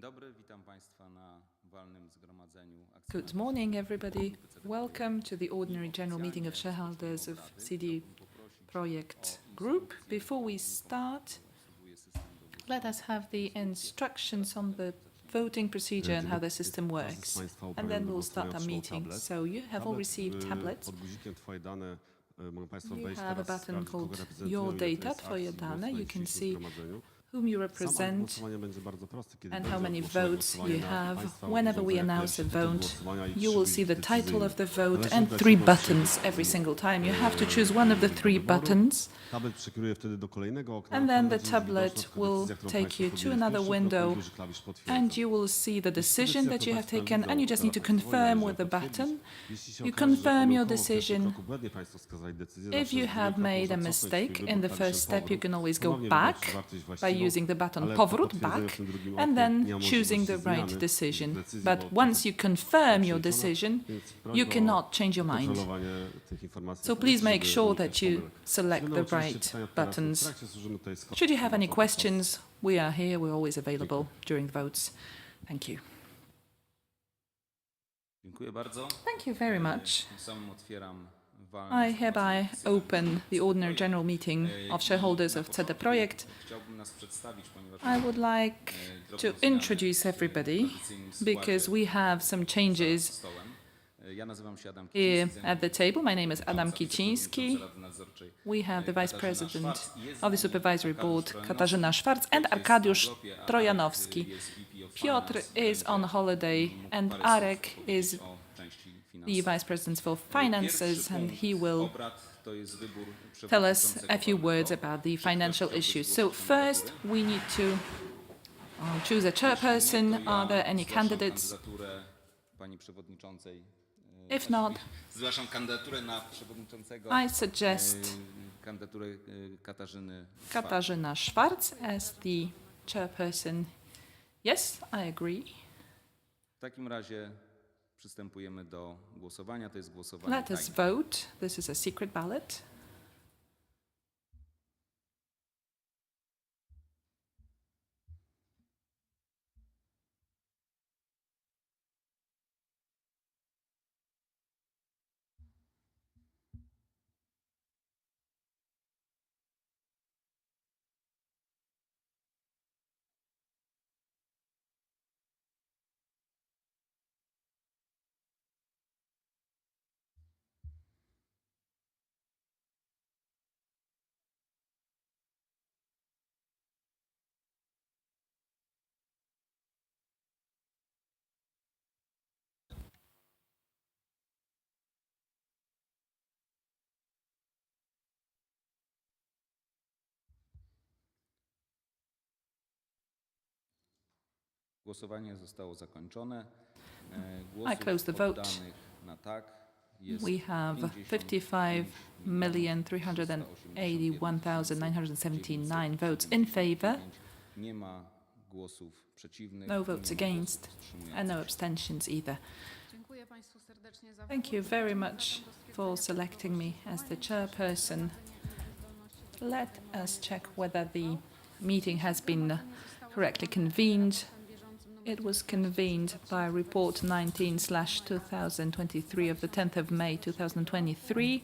Dzień dobry, witam Państwa na walnym zgromadzeniu Good morning, everybody. Welcome to the ordinary general meeting of shareholders of CD Projekt Group. Before we start, let us have the instructions on the voting procedure and how the system works, and then we'll start our meeting. So you have all received tablets. You have a button called Your Data, Twoje dane. You can see whom you represent and how many votes you have. Whenever we announce a vote, you will see the title of the vote and 3 buttons every single time. You have to choose one of the 3 buttons, and then the tablet will take you to another window, and you will see the decision that you have taken, and you just need to confirm with the button. You confirm your decision. If you have made a mistake in the first step, you can always go back by using the button powrót, back, and then choosing the right decision. But once you confirm your decision, you cannot change your mind. So please make sure that you select the right buttons. Should you have any questions, we are here. We're always available during the votes. Thank you. Dziękuję bardzo. Thank you very much. Tym samym otwieram I hereby open the ordinary general meeting of shareholders of CD Projekt. Chciałbym nas przedstawić, ponieważ I would like to introduce everybody because we have some changes stołem. Ja nazywam się Adam here Kiciński, at the table. My name is Adam Kiciński. Rady Nadzorczej We have the Vice President of the Supervisory Board, Katarzyna Schwarz, and Arkadiusz Trojanowski. Piotr is on holiday, and Arek is the Vice President for Finances, and he will tell us a few words about the financial issues. So first, we need to choose a chairperson. Are there any candidates? Pani przewodniczącej. If not, Zgłaszam kandydaturę na przewodniczącego. I suggest Kandydaturę Katarzyny. Katarzyna Schwarz as the chairperson. Yes, I agree. W takim razie przystępujemy do głosowania. To jest głosowanie Let us tajne. vote. This is a secret ballot. Głosowanie zostało zakończone. I close the vote. Oddanych na tak jest We have 55,381,979 votes in favor, Nie ma głosów przeciwnych. no votes against, and no abstentions either. Dziękuję Państwu serdecznie za Thank you very much for selecting me as the chairperson. Let us check whether the meeting has been correctly convened. It was convened by Report 19/2023 of the 10th of May 2023, i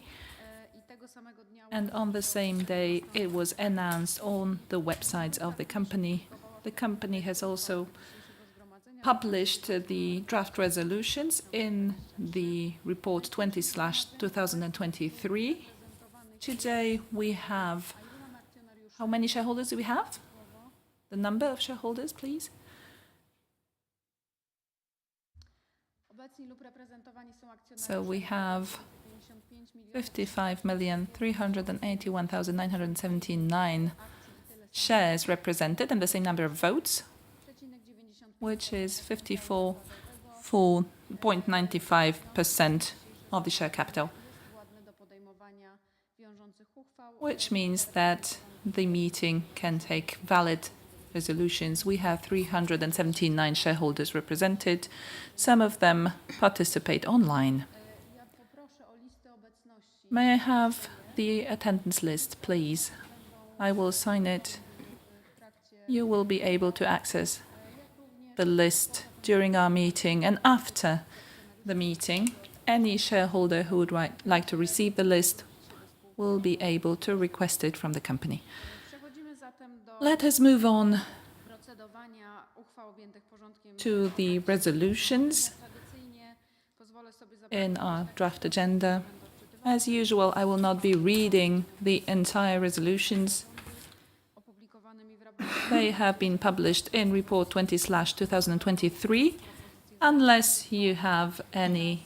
tego samego dnia and on the same day it was announced on the websites of the company. The company has also published the draft resolutions in the Report 20/2023. Today we have, how many shareholders do we have? The number of shareholders, please. obecni lub reprezentowani są akcjonariusze. So we have 55,381,979 shares represented and the same number of votes, which is 54.95% of the share capital, Władny do podejmowania wiążących uchwał. which means that the meeting can take valid resolutions. We have 379 shareholders represented. Some of them participate online. Ja poproszę o listę obecności. May I have the attendance list, please? I will sign it. W trakcie You will be able to access jak również the list during our meeting and after the meeting. Any shareholder who would like to receive the list will be able to request it from the company. Przechodzimy zatem do Let us move on procedowania uchwał objętych porządkiem to the resolutions tradycyjnie. Pozwolę sobie in our draft agenda. As usual, I will not be reading the entire resolutions. opublikowanymi w raporcie They have been published in Report 20/2023. Unless you have any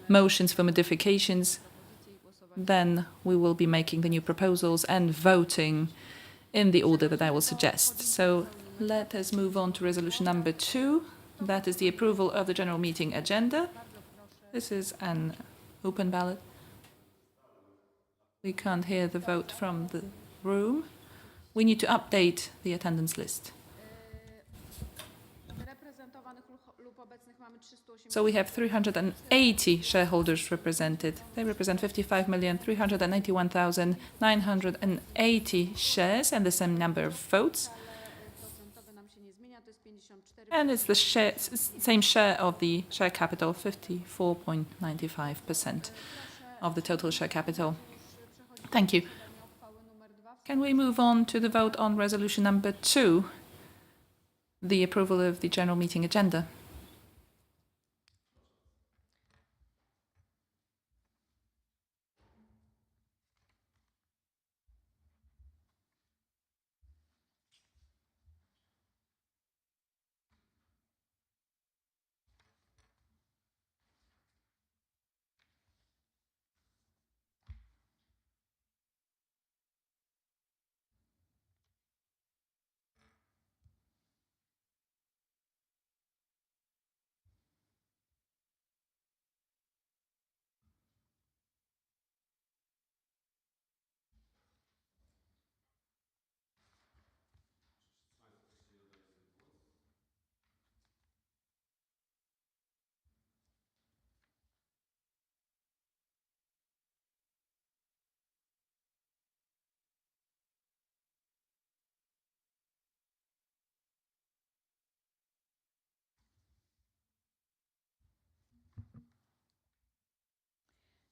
motions for modifications, then we will be making the new proposals and voting in the order that I will suggest. So let us move on to resolution number 2. That is the approval of the general meeting agenda. This is an open ballot. We can't hear the vote from the room. We need to update the attendance list. reprezentowanych lub obecnych mamy 380. So we have 380 shareholders represented. They represent 55,391,980 shares and the same number of votes. Procentowe nam się nie zmienia, to jest 54. And it's the same share of the share capital, 54.95% of the total share capital. Thank you. Uchwały numer 2. Can we move on to the vote on resolution number 2, the approval of the general meeting agenda?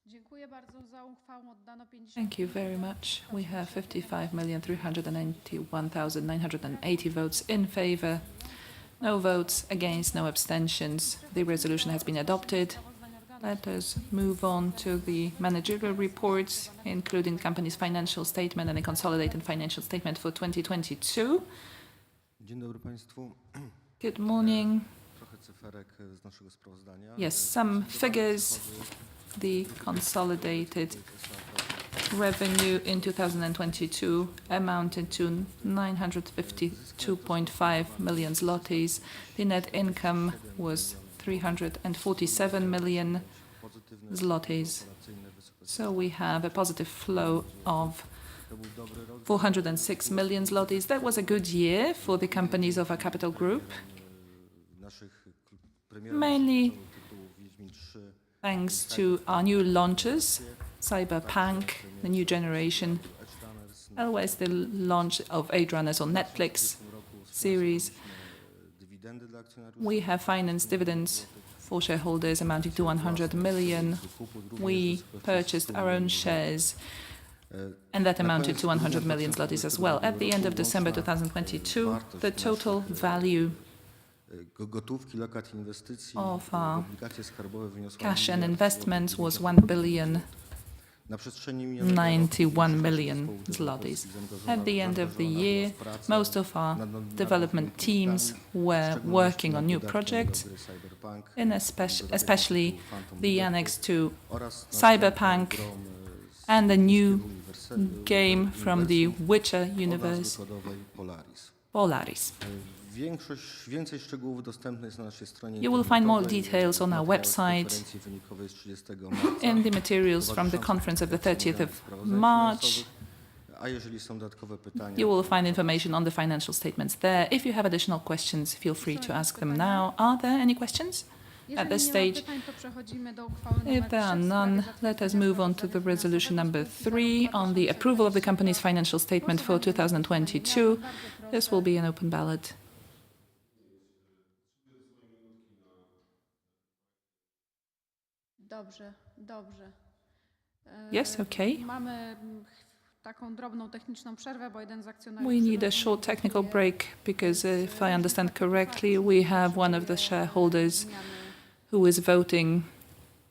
Dziękuję bardzo. Za uchwałą oddano 50. Thank you very much. We have 55,391,980 votes in favour, no votes against, no abstentions. The resolution has been adopted. Let us move on to the managerial reports, including the company's financial statement and a consolidated financial statement for 2022. Dzień dobry Państwu. Good morning. Trochę cyferek z naszego sprawozdania. Yes, some figures. The consolidated revenue in 2022 amounted to 952.5 million zlotys. The net income was 347 million zlotys. So we have a positive flow of 406 million zlotys. That was a good year for the companies of our capital group, mainly thanks to our new launches, Cyberpunk, the new generation, as well as the launch of Age Runners on Netflix series. We have financed dividends for shareholders amounting to 100 million. We purchased our own shares, and that amounted to 100 million zlotys as well. At the end of December 2022, the total value of our cash and investments was 1,091 million zlotys. At the end of the year, most of our development teams were working on new projects, and especially the annex to Cyberpunk and a new game from the Witcher universe, Polaris. You will find more details on our website in the materials from the conference of the 30th of March. You will find information on the financial statements there. If you have additional questions, feel free to ask them now. Are there any questions at this stage? If there are none, let us move on to the resolution number 3 on the approval of the company's financial statement for 2022. This will be an open ballot. Dobrze, dobrze. Yes, okay. Mamy taką drobną techniczną przerwę, bo jeden z akcjonariuszy... We need a short technical break because if I understand correctly, we have one of the shareholders who is voting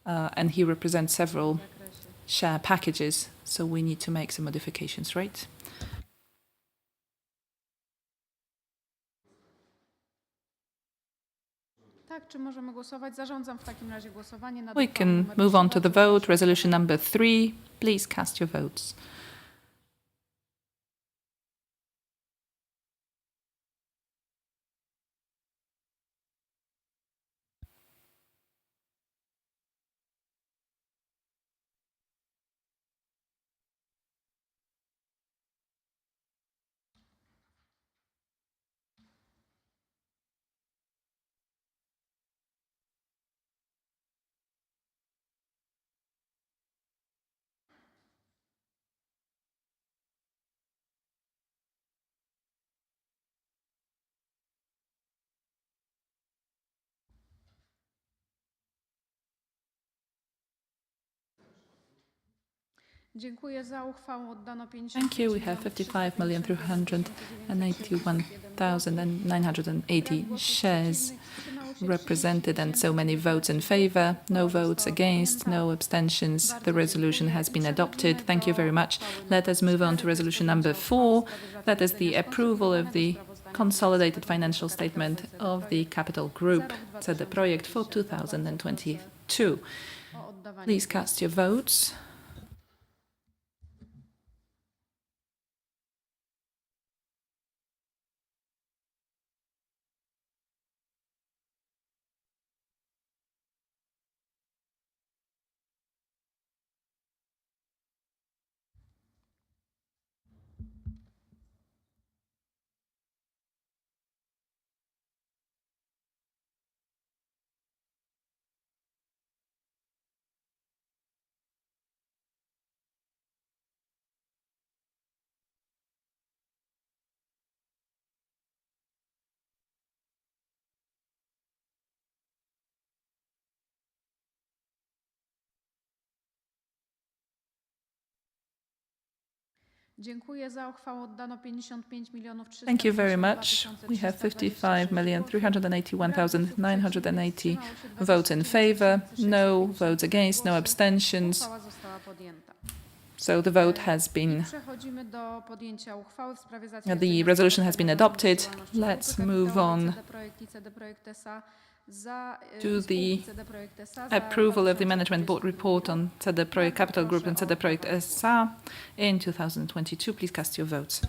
and he represents several share packages, so we need to make some modifications, right? Tak, czy możemy głosować? Zarządzam w takim razie głosowanie nad We uchwałą can numer move on to the 3. vote. Resolution number 3. Please cast your votes. Dziękuję za uchwałą. Oddano 55 Thank you. We have 55,381,980 shares represented and so many votes in favour, no votes against, no abstentions. The resolution has been adopted. Thank you very much. Let us move on to resolution number 4. That is the approval of the consolidated financial statement of the Capital Group, CD Projekt, for 2022. o oddawanie. Please cast your votes. Dziękuję za uchwałą. Oddano 55 Thank you very much. We have 55,381,980 votes in favour, no votes against, no abstentions. Uchwała została podjęta. So the vote has been, Przechodzimy do podjęcia uchwały w sprawie the resolution has been adopted. Let's move on to the approval of the Management Board report on CD Projekt Capital Group and CD Projekt SA in 2022. Please cast your votes.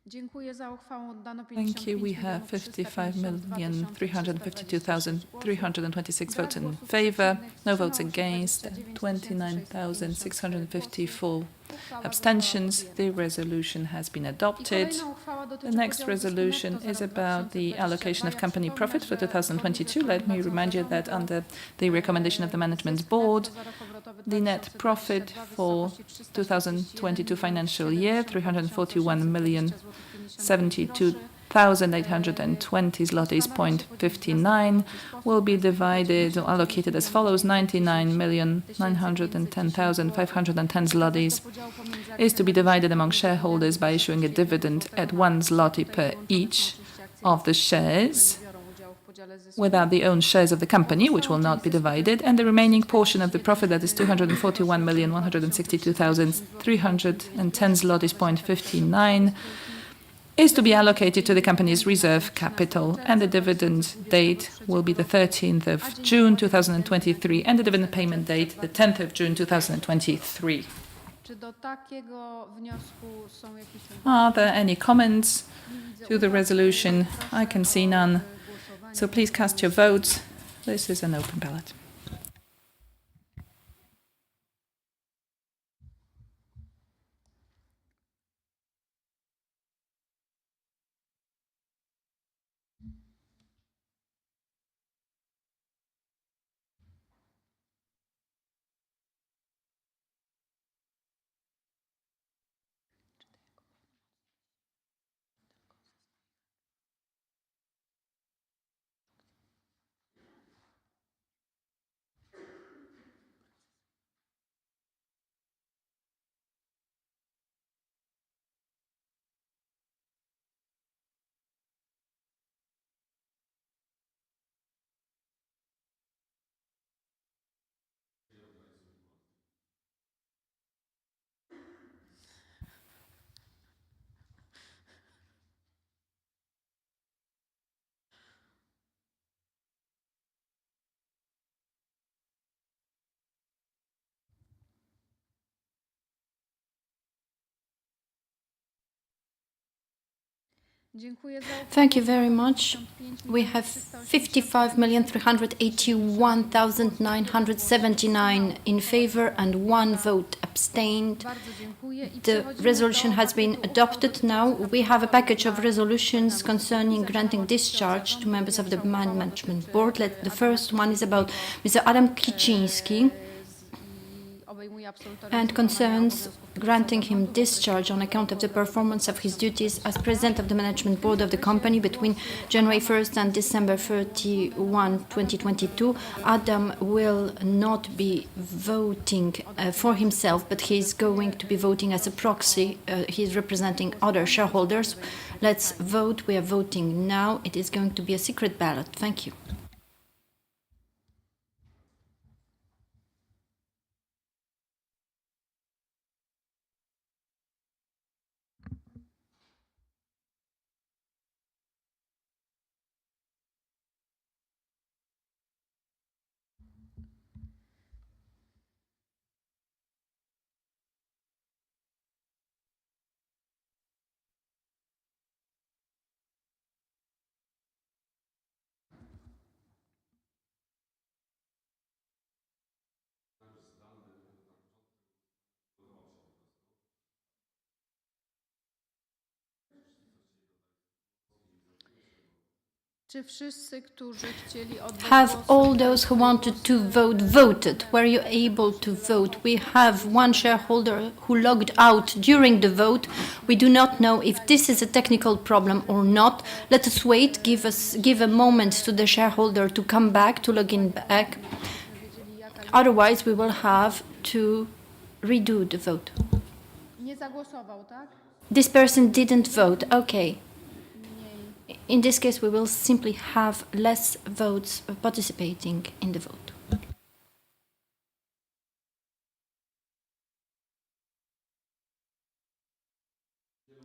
Dziękuję za uchwałą. Oddano Thank you. We have 55,352,326 votes in favour, no votes against, 29,654 abstentions. The resolution has been adopted. The next resolution is about the allocation of company profit for 2022. Let me remind you that under the recommendation of the Management Board, the net profit for 2022 financial year, 341,072,820 zlotys, 59, will be divided or allocated as follows. 99,910,510 zlotys is to be divided among shareholders by issuing a dividend at 1 zloty per each of the shares without the own shares of the company, which will not be divided, and the remaining portion of the profit, that is 241,162,310 zlotys, 59, is to be allocated to the company's reserve capital, and the dividend date will be the 13th of June 2023, and the dividend payment date the 10th of June 2023. Czy do takiego wniosku są jakieś Are there any comments to the resolution? I can see none. So please cast your votes. This is an open ballot. Dziękuję za Thank you very much. We have 55,381,979 in favor and 1 vote abstained. Bardzo dziękuję. I The przechodzimy resolution do has been adopted now. We have a package of resolutions concerning granting discharge to members of the Management Board. The first one is about Mr. Adam Kiciński i obejmuje absolutorium and z concerns obowiązków granting him discharge on account of the performance of his duties as President of the Management Board of the company between January 1st and December 31, 2022. Adam will not be voting for himself, but he is going to be voting as a proxy. He is representing other shareholders. Let's vote. We are voting now. It is going to be a secret ballot. Thank you. Czy wszyscy, którzy chcieli oddać Have głos, all those who wanted to vote voted? Were you able to vote? We have one shareholder who logged out during the vote. We do not know if this is a technical problem or not. Let us wait, give a moment to the shareholder to come back, to log in back. Otherwise, we will have to redo the vote. nie zagłosował, tak? This person didn't vote. Okay. In this case, we will simply have less votes participating in the vote.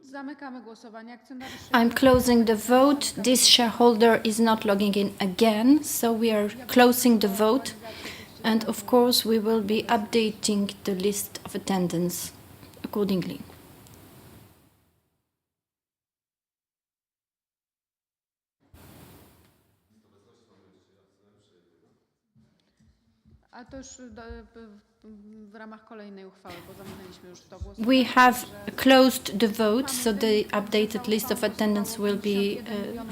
Zamykamy głosowanie. Akcjonariusz I'm closing the vote. This shareholder is not logging in again, so we are closing the vote. And of course, we will be updating the list of attendance accordingly. A to już w ramach kolejnej uchwały, bo zamknęliśmy już to głosowanie. We have closed the vote, so the updated list of attendance will be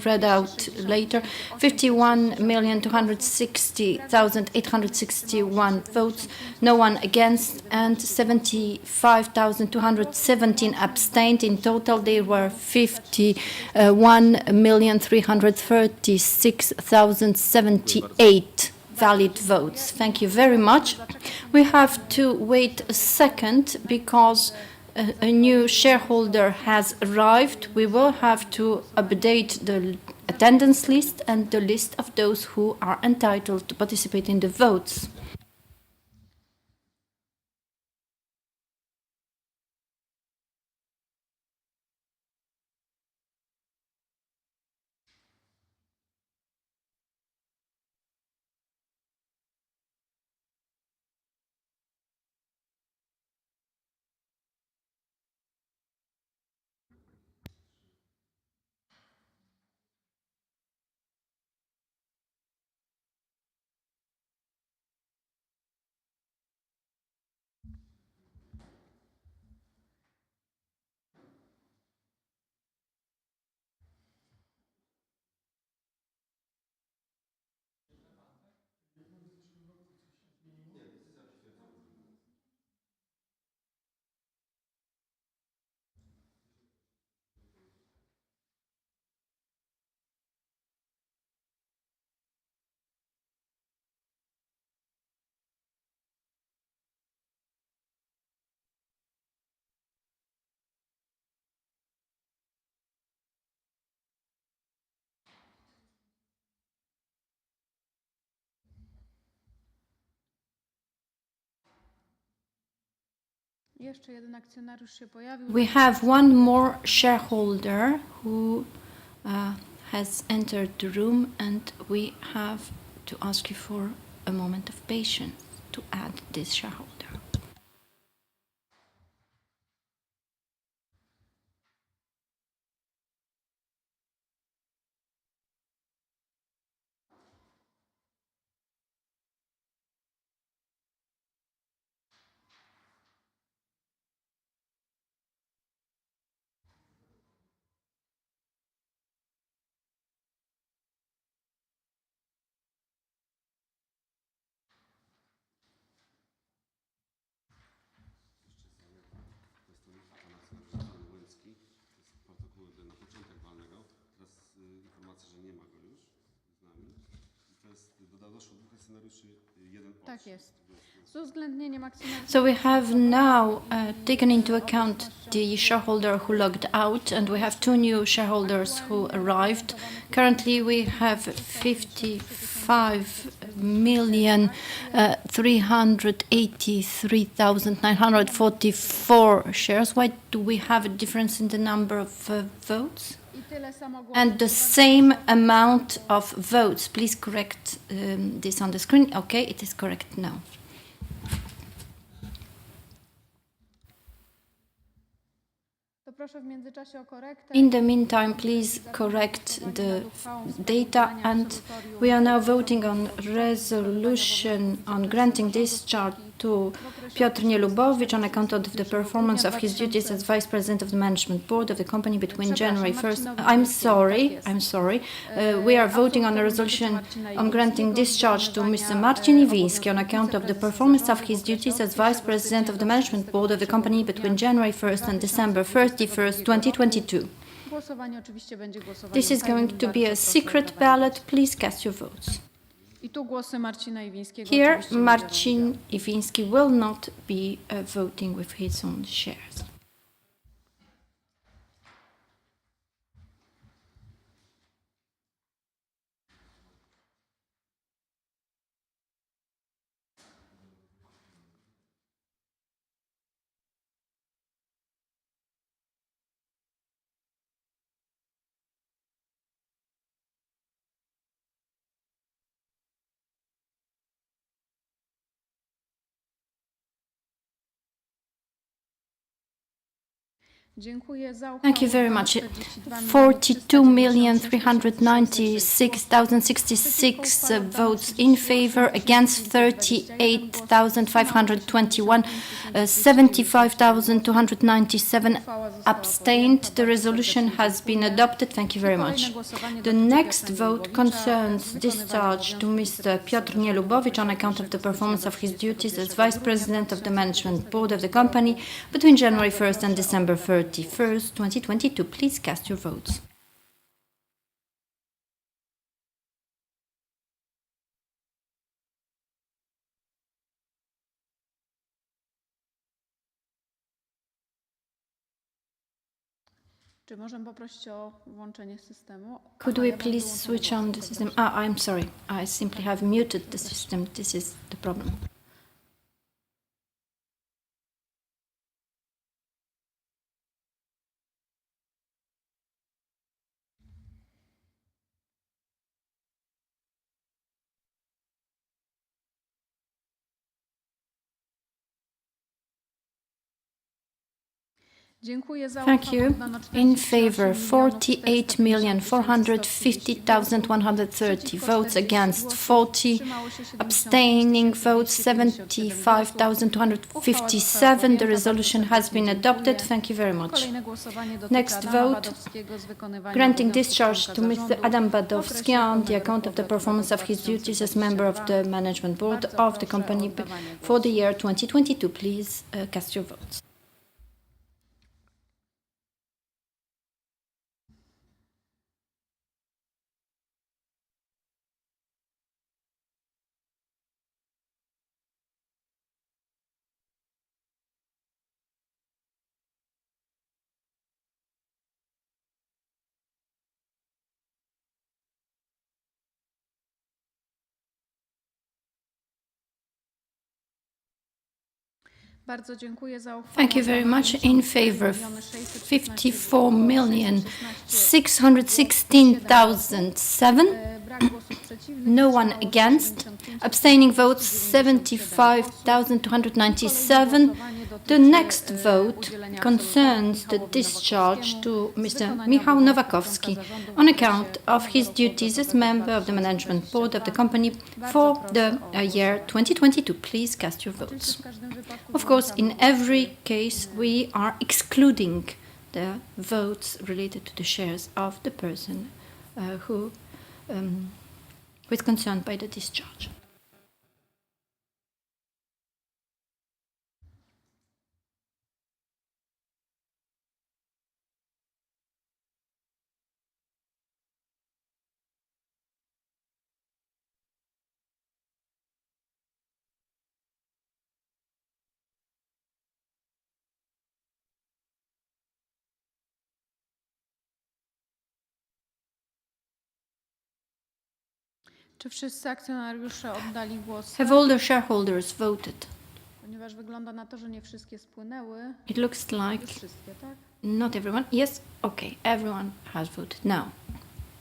read out later. 51,260,861 votes, no one against, and 75,217 abstained. In total, there were 51,336,078 valid votes. Thank you very much. We have to wait a second because a new shareholder has arrived. We will have to update the attendance list and the list of those who are entitled to participate in the votes. Jeszcze jeden akcjonariusz się pojawił. We have one more shareholder who has entered the room, and we have to ask you for a moment of patience to add this shareholder. Tak jest. Z uwzględnieniem akcjonariuszy. So we have now taken into account the shareholder who logged out, and we have two new shareholders who arrived. Currently, we have 55,383,944 shares. Why do we have a difference in the number of votes? I tyle samo głosów. And the same amount of votes. Please correct this on the screen. Okay, it is correct now. To proszę w międzyczasie o korektę. In the meantime, please correct the data, and we are now voting on resolution on granting discharge to Piotr Nielubowicz on account of the performance of his duties as Vice President of the Management Board of the company between January 1st. I'm sorry. We are voting on a resolution on granting discharge to Mr. Marcin Iwiński on account of the performance of his duties as Vice President of the Management Board of the company between January 1st and December 31st, 2022. Głosowanie oczywiście będzie głosowaniem This is going to be a secret ballot. Please cast your votes. I tu głosy Marcina Iwińskiego. Here, oczywiście nie Marcin Iwiński will not be voting with his own shares. Dziękuję za uchwałę. Thank you very much. 42,396,066 votes in favor, against 38,521, 75,297 abstained. The resolution has been adopted. Thank you very much. The next vote concerns discharge to Mr. Piotr Nielubowicz on account of the performance of his duties as Vice President of the Management Board of the company between January 1st and December 31st, 2022. Please cast your votes. Czy możemy poprosić o włączenie systemu? Could Aha, we ja mam please wyłączone switch on the głosy, system? poproszę. I'm sorry. I simply have muted the system. This is the problem. Dziękuję za Thank uchwałę. you. Oddano In 48 favor, 48,450,130 votes, against 40, abstaining votes 75,257. The resolution has been adopted. Thank you very much. Kolejne głosowanie dotyka Next Adama vote, Badowskiego z wykonywania granting obowiązków discharge to członka Mr. zarządu Adam w Badowski okresie on the pełnego account of the performance of his duties as member of the management board Bardzo of the proszę o company oddawanie for the głosu. year 2022. Please cast your votes. Bardzo dziękuję za uchwałę. Thank you very much. In favor, 54,616,007. Brak głosów przeciwnych. No one against. Abstaining votes 75,297. The next vote concerns the discharge to Mr. Michał Nowakowski on account of his duties as member of the management board of the company for the year 2022. Please cast your votes. Of course, in every case, we are excluding the votes related to the shares of the person who is concerned by the discharge. Czy wszyscy akcjonariusze oddali głos? Have all the shareholders voted? Ponieważ wygląda na to, że nie wszystkie spłynęły. It looks like Już wszystkie, tak? not everyone. Yes, okay, everyone has voted now.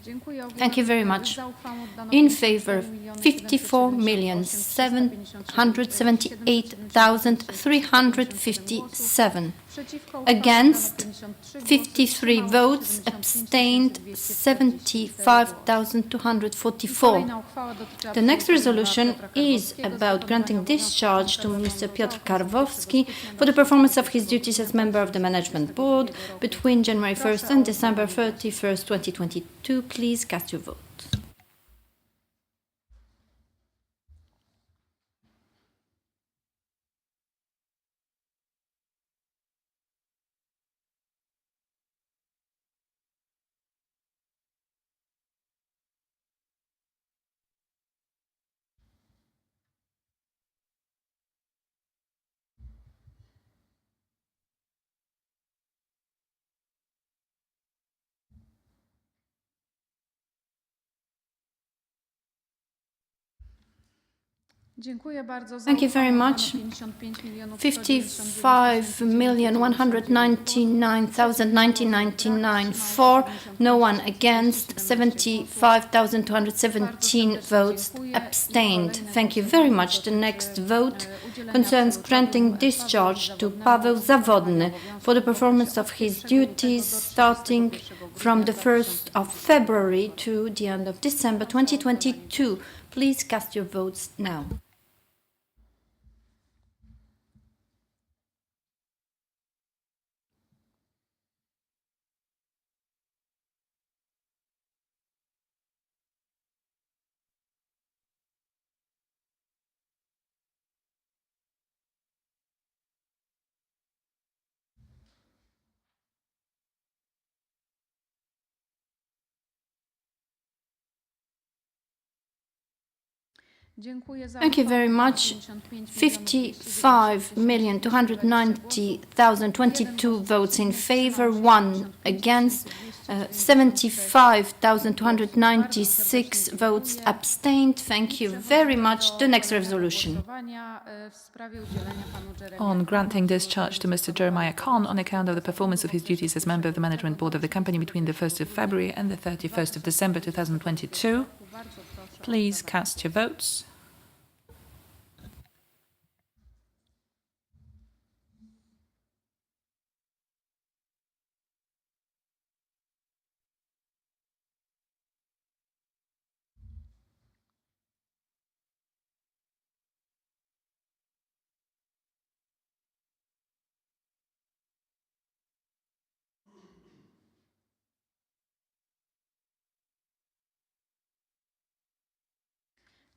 Dziękuję. Thank you very much. Za uchwałą oddano In favor, 54,778,357. Przeciwko uchwałom Against, oddano 53 53 głosy, votes, wstrzymało się abstained 75,244. Kolejna uchwała dotyczy The next resolution Piotra is Karwowskiego about za granting wykonanie discharge to obowiązków Mr. Piotr zarządu Karwowski for the performance of his duties as member of the management board between January 1st and December 31st, 2022. Please cast your vote. Dziękuję bardzo. Za Thank you very uchwałą much. oddano 55,199,000. 55,199,1999 for, no one against, 75,217 votes abstained. Thank you very much. The next vote concerns granting discharge to Paweł Zawodny for the performance of his duties starting from the 1st of February to the end of December 2022. Please cast your votes now. Dziękuję za Thank you very uchwałę much. 55,290,000. 55,290,022 votes in favor, 1 against, 75,296 votes abstained. Thank you very much. The next resolution. W sprawie udzielenia panu Jeremiah On granting discharge to Mr. Jeremiah Khan on account of the performance of his duties as member of the management board of the company between the 1st of February and the 31st of December 2022. Bardzo proszę. Please cast your votes.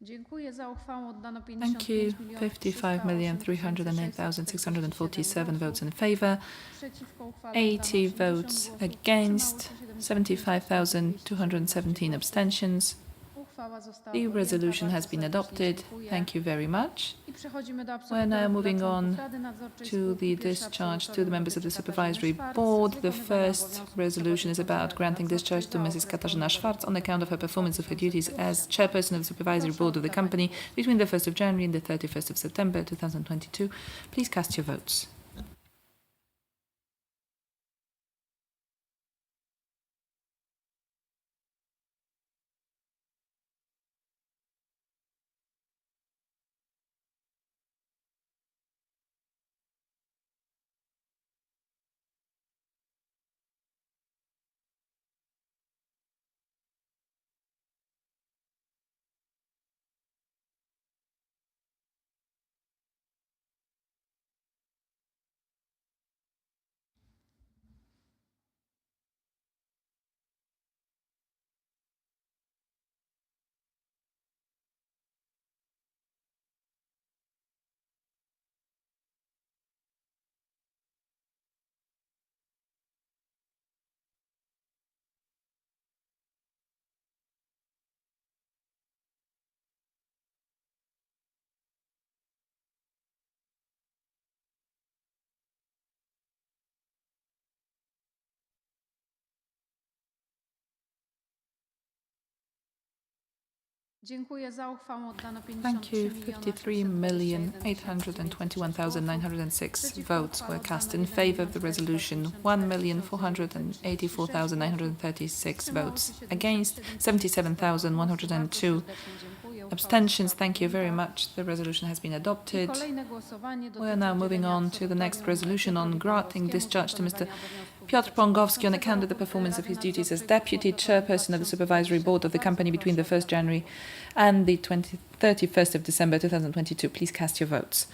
Dziękuję za uchwałą oddano Thank you. 55,308,647 votes in favor, Przeciwko uchwale 80 oddano 80 votes głosów. against, Wstrzymało się 75,217 abstentions. Uchwała Uchwała została The podjęta. resolution Bardzo has been serdecznie adopted. dziękuję. Thank you very much. I przechodzimy do We're now absolutorium moving dla on członków Rady Nadzorczej to spółki. the Pierwsze discharge to the absolutorium members of the dotyczy supervisory Katarzyny Schwarz, board. The wykonywania first obowiązków resolution is about przewodniczącej granting Rady discharge to Nadzorczej Mrs. za Katarzyna okres Schwarz on account of her performance of her duties as 2020. chairperson of the supervisory board of the company between the 1st of January and the 31st of September 2022. Please cast your votes. Dziękuję za uchwałę. Oddano Thank you. 53,821,906 votes were cast in favour of the resolution. 1,484,936 votes against. 77,102 abstentions. Thank you very much. The resolution has been adopted. We are now moving on to the next resolution on granting discharge to Mr. Piotr Pongowski on account of the performance of his duties as Deputy Chairperson of the Supervisory Board of the company between the 1st January and the 31st of December 2022. Please cast your votes.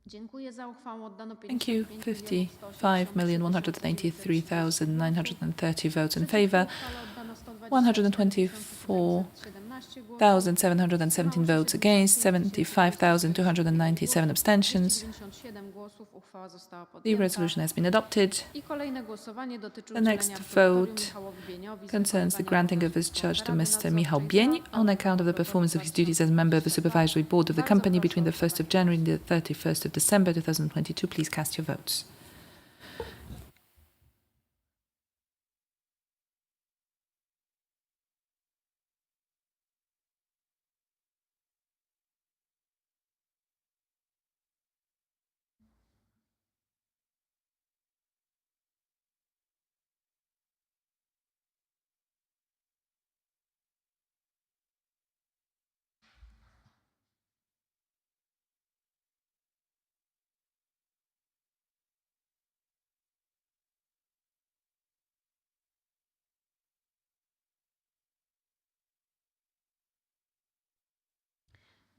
Dziękuję za uchwałę. Oddano Thank you. 55,183,930 votes in favour, 124,717 votes against, 75,297 abstentions. 97 głosów. Uchwała została The podjęta. resolution has been adopted. I kolejne głosowanie dotyczy The next udzielenia absolutorium vote Michałowi Bieniowi z concerns the wykonywania granting of obowiązków discharge to Rady Mr. Michał Nadzorczej Bień za on account of the performance of his duties as member of the supervisory board of the company between the 1st of January and the 31st of December 2022. Please cast your votes.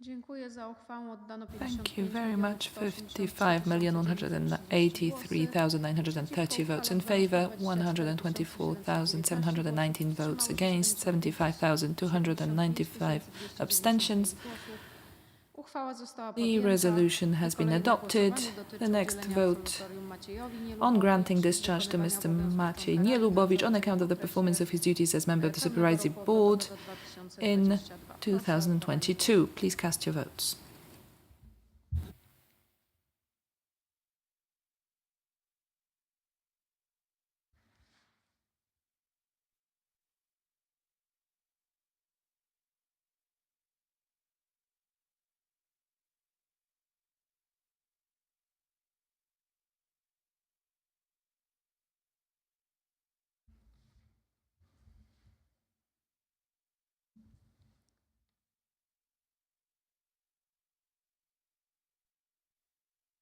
Dziękuję za uchwałę. Oddano Thank you very much. 55,183,930 votes in favour, 124,719 votes against, 75,295 abstentions. Uchwała została The podjęta. resolution has been Kolejne adopted. głosowanie dotyczy The next udzielenia vote absolutorium Maciejowi Nielubowi on granting z discharge to wykonywania Mr. obowiązków Maciej Rady Nielubowicz on Nadzorczej account of the w performance of his duties as member of the pełnego Supervisory roku Board obchodowego in 2022. Proszę o 2022. Please cast your votes.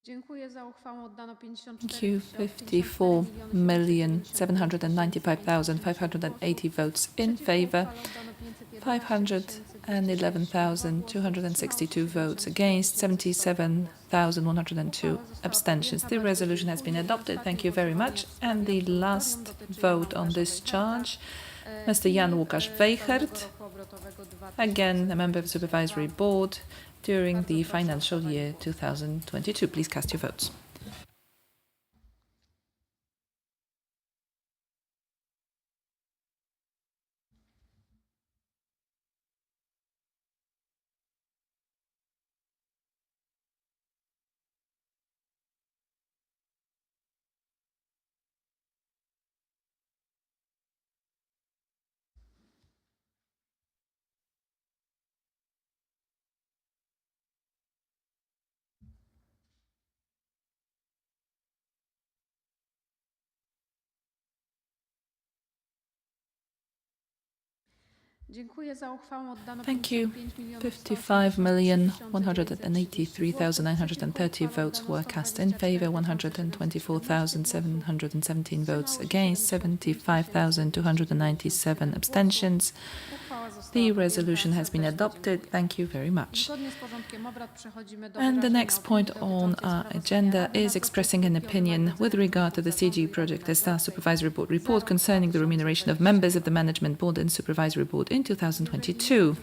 Dziękuję za uchwałę. Oddano Thank you. 54,795,580 votes in favour, 500,000 and 11,262 votes against, 77,102 abstentions. The resolution has been adopted. Thank you very much. And the last vote on this charge, Mr. Jan Łukasz Weichert, again a member of the Supervisory Board during the financial year 2022. Please cast your votes. Dziękuję za uchwałę. Oddano Thank you. 55,183,930 55,183,930 votes were cast in favour, 124,717 votes against, 75,297 abstentions. The resolution has been adopted. Thank you very much. And the next point on our agenda is expressing an opinion with regard to the CG Project Star Supervisory Board report concerning the remuneration of members of the Management Board and Supervisory Board in 2022.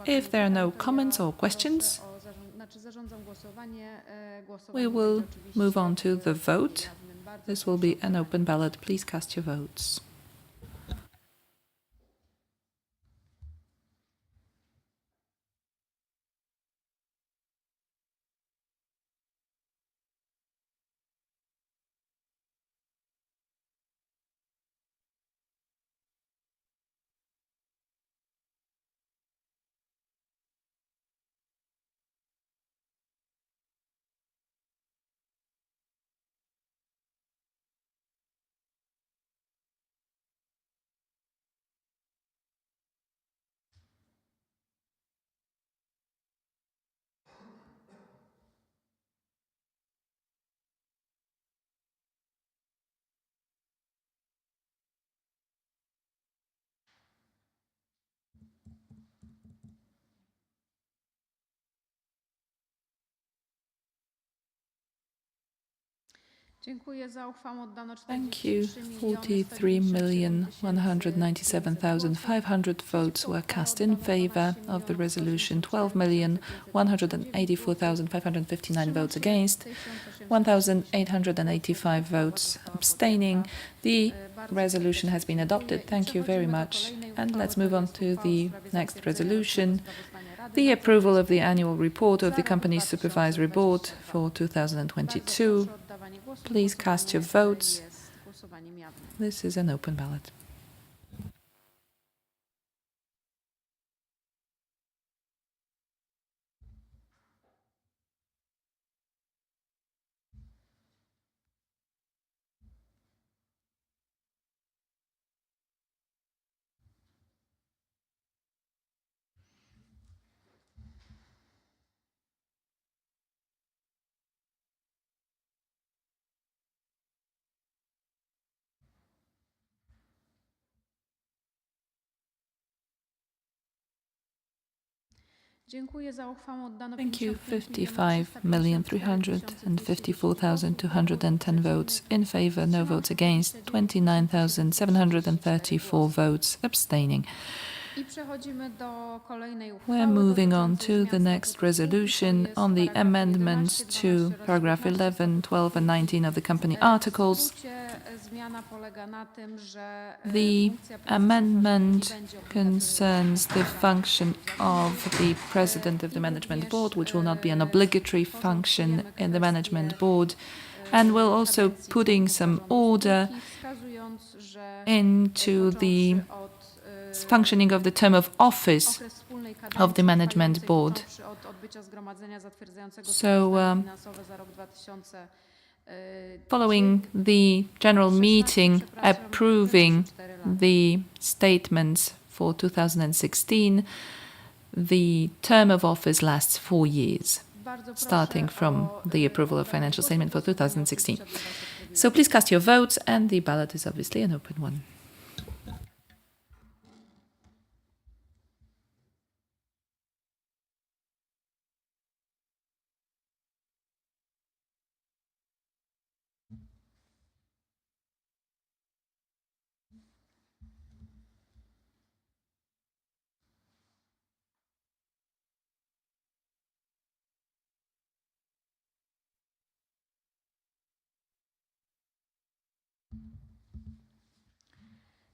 If there are no comments or questions, we will move on to the vote. This will be an open ballot. Please cast your votes. Dziękuję za uchwałę. Oddano Thank you. 43,197,500 votes were cast in favour of the resolution, 12,184,559 votes against, 1,885 votes abstaining. The resolution has been adopted. Thank you very much. And let's move on to the next resolution, the approval of the annual report of the company's Supervisory Board for 2022. Please cast your votes. This is an open ballot. Dziękuję za uchwałę. Oddano Thank you. 55,354,210 votes in favour, no votes against, 29,734 votes abstaining. We're moving on to the next resolution on the amendments to paragraph 11, 12 and 19 of the company articles. The amendment concerns the function of the President of the Management Board, which will not be an obligatory function in the Management Board, and will also putting some order into the functioning of the term of office of the Management Board. So, following the general meeting approving the statements for 2016, the term of office lasts 4 years, starting from the approval of financial statement for 2016. So please cast your votes, and the ballot is obviously an open one.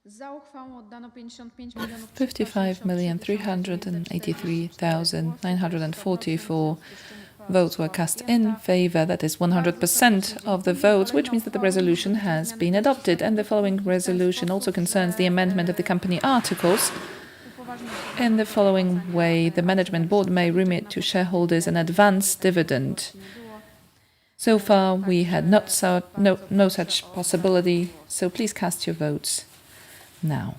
Za uchwałą oddano 55 milionów 55,383,944 votes were cast in favour. That is 100% of the votes, which means that the resolution has been adopted. And the following resolution also concerns the amendment of the company articles. In the following way, the management board may remit to shareholders an advance dividend. So far, we had no such possibility, so please cast your votes now.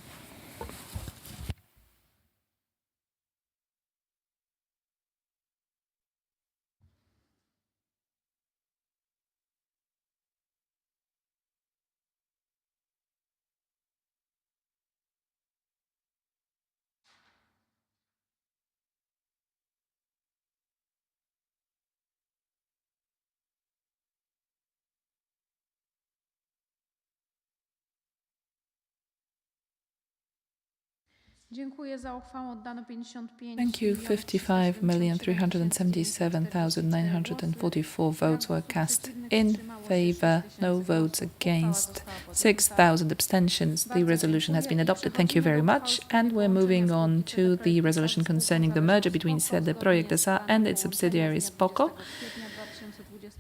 Dziękuję. Za uchwałą oddano 55 Thank you. 55,377,944 votes were cast in favour, no votes against, 6,000 abstentions. The resolution has been adopted. Thank you very much. And we're moving on to the resolution concerning the merger between PROJEKT S.A. and its subsidiaries POCO,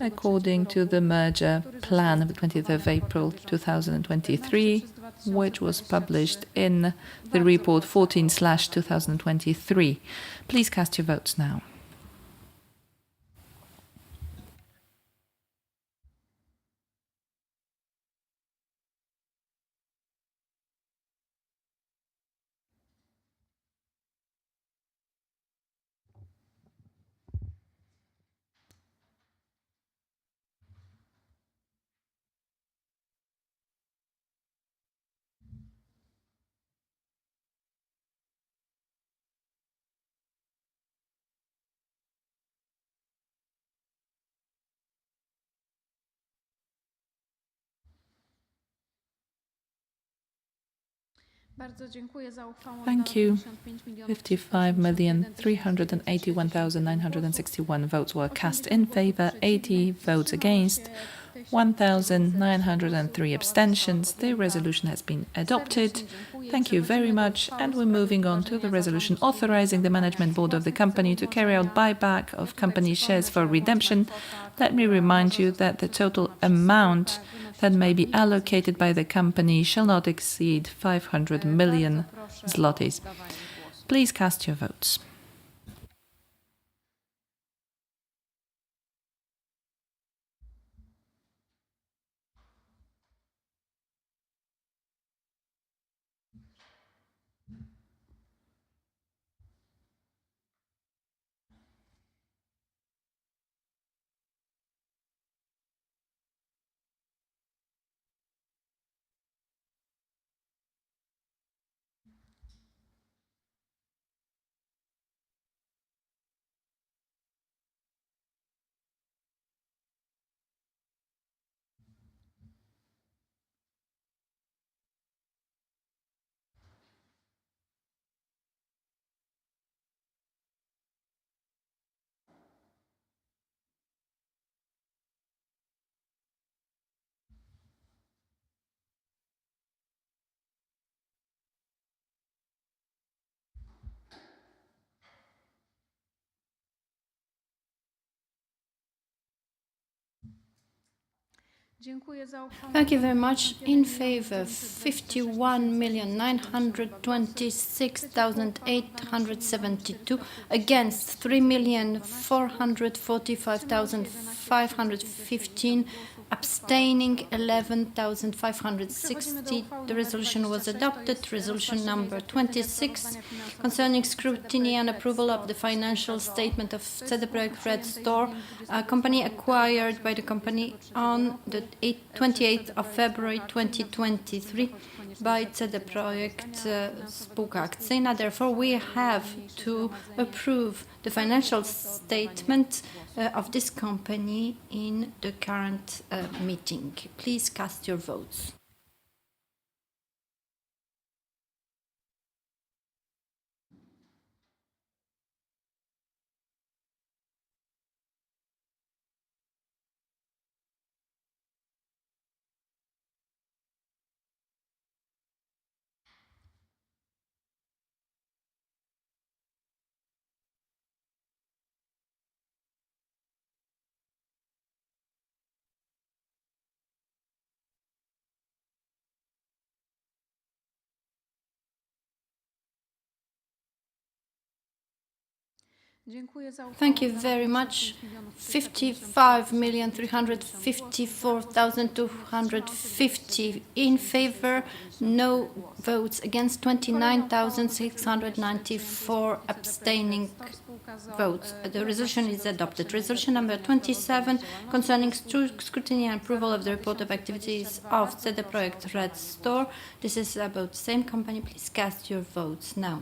according to the merger plan of the 20th of April 2023, which was published in the report 14/2023. Please cast your votes now. Bardzo dziękuję. Za uchwałą Thank oddano you. 55,381,961 votes were cast in favour, 80 votes against, 1,903 abstentions. The resolution has been adopted. Thank you very much. And we're moving on to the resolution authorizing the management board of the company to carry out buyback of company shares for redemption. Let me remind you that the total amount that may be allocated by the company shall not exceed 500 million zlotys. Please cast your votes. Dziękuję. Za uchwałą Thank you very much. In favor, 51,926,872. Against, 3,445,515. Abstaining, 11,560. The resolution was adopted. Resolution number 26, concerning scrutiny and approval of the financial statement of CDPROJEKT Red Store, a company acquired by the company on the 28th of February 2023 by CDPROJEKT Spółka Akcyjna. Therefore, we have to approve the financial statement of this company in the current meeting. Please cast your votes. Dziękuję za uchwałę. Thank you very much. 55,354,250 in favor, no votes against, 29,694 abstaining votes. The resolution is adopted. Resolution number 27 concerning scrutiny and approval of the report of activities of PROJEKT Red Store. This is about the same company. Please cast your votes now.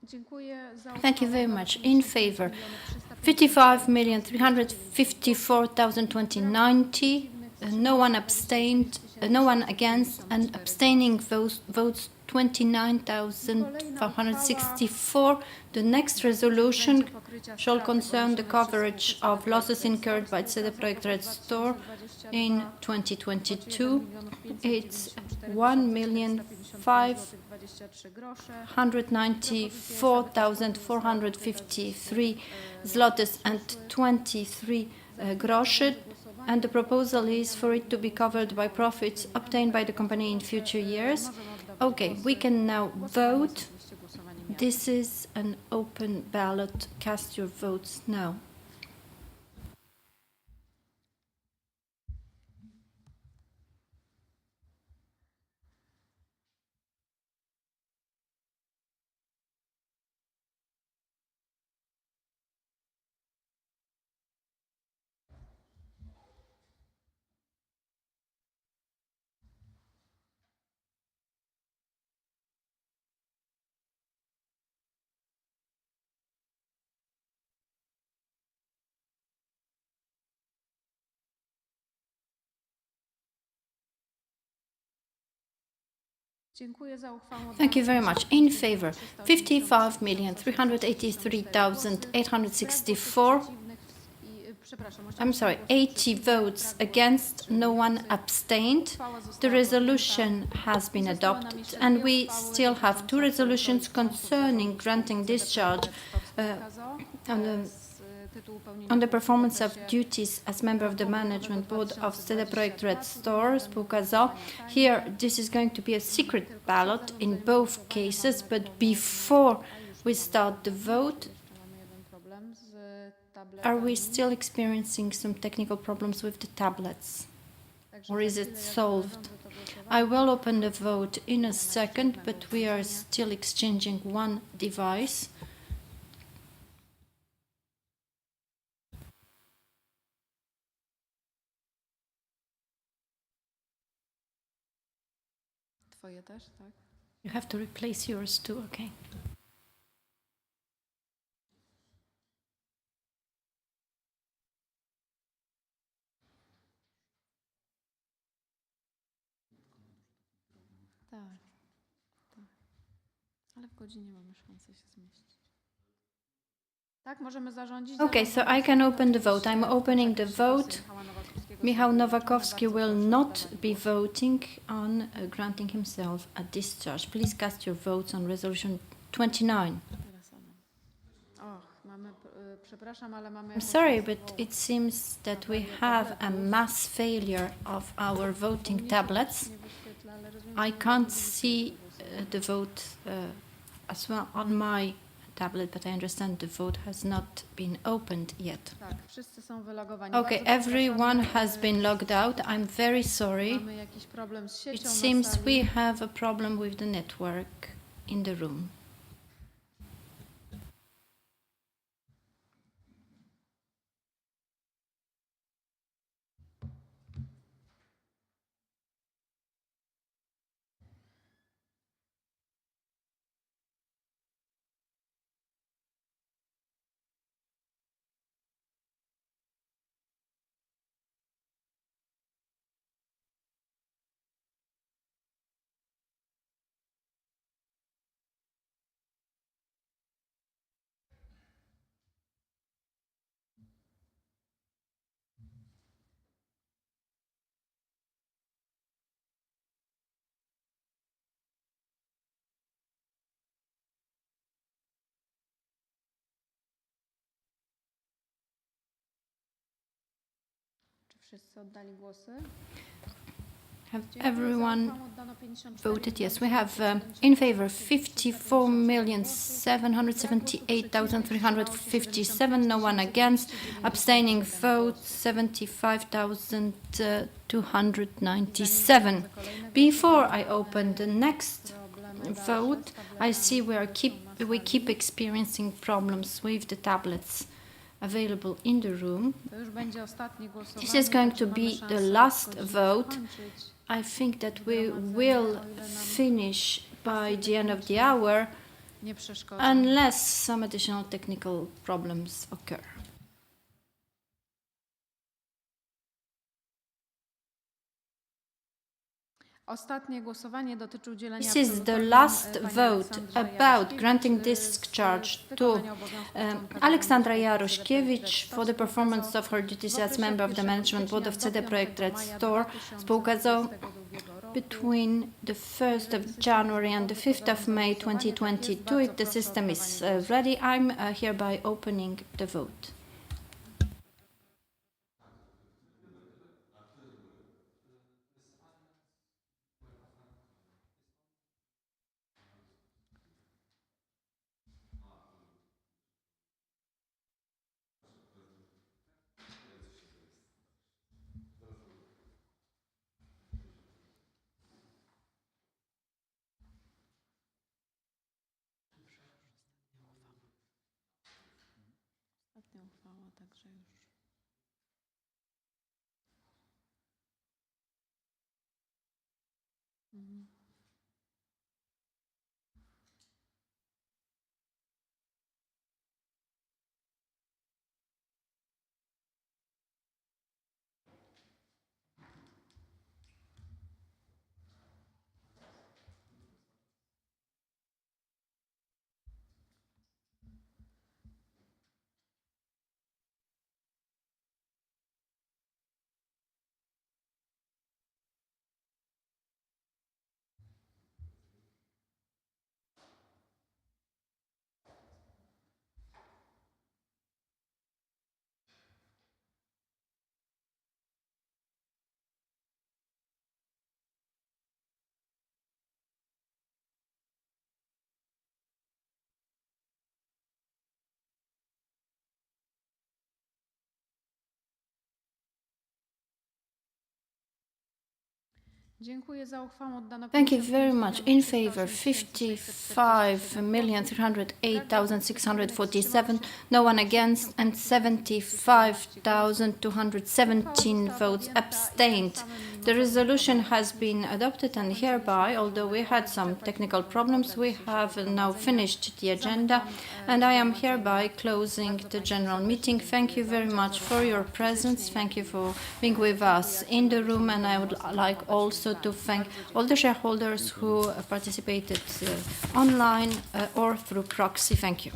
Dziękuję za Thank you very uchwałę. much. In favor, 55,354,090. No one abstained, no one against, and abstaining votes 29,564. The next resolution shall concern the coverage of losses incurred by PROJEKT Red Store in 2022. It's 1,594,453 zlotys and 23 groszy, and the proposal is for it to be covered by profits obtained by the company in future years. Okay, we can now vote. This is an open ballot. Cast your votes now. Dziękuję za uchwałę. Thank you very much. In favor, 55,383,864. I'm sorry, 80 votes against, no one abstained. The resolution has been adopted, and we still have two resolutions concerning granting discharge on the performance of duties as member of the management board of PROJEKT Red Store, spółka z o.o. Here, this is going to be a secret ballot in both cases, but before we start the vote, are we still experiencing some technical problems with the tablets? Or is it solved? I will open the vote in a second, but we are still exchanging one device. Twoje też, tak? You have to replace yours too, okay? Tak, tak. Ale w godzinie mamy szansę się zmieścić. Tak, możemy zarządzić. Okay, so I can open the vote. I'm opening the vote. Michał Nowakowski will not be voting on granting himself a discharge. Please cast your votes on resolution 29. Przepraszam, ale mamy... I'm sorry, but it seems that we have a mass failure of our voting tablets. I can't see the vote as well on my tablet, but I understand the vote has not been opened yet. Tak, wszyscy są wylogowani. Okay, everyone has been logged out. I'm very sorry. Mamy jakiś problem z siecią It na seems sali. we have a problem with the network in the room. Wszyscy oddali głosy. Have Dziękuję. Za everyone uchwałą oddano 54 voted yes? głosy. We have in favor 54,778,357, no one against, abstaining votes 75,297. Before I open the next vote, I see we keep experiencing problems with the tablets available in the room. To już będzie ostatnie głosowanie. This is going także to mamy be szansę the w last godzinie vote. skończyć. I think that we will finish by the end of the hour Nie przeszkodzi. unless some additional technical problems occur. Ostatnie głosowanie dotyczy udzielenia This is the absolutorium last pani vote Aleksandrze about Jaroszkiewicz granting z discharge to wykonania obowiązków członka Alexandra zarządu Jaroszkiewicz for the performance Spółka of her duties ZO as member of the management board of CD Projekt Red Store. Spółka ZO between the 1st of January and the 5th of May 2022. If the system is ready, I'm hereby opening the vote. Ostatnia uchwała, także już. Mhm. Dziękuję. Za uchwałą oddano Thank you very much. In favor, 55,308,647, no one against, and 75,217 votes abstained. The resolution has been adopted, and hereby, although we had some technical problems, we have now finished the agenda, and I am hereby closing the general meeting. Thank you very much for your presence. Thank you for being with us in the room, and I would like also to thank all the shareholders who participated online or through proxy. Thank you.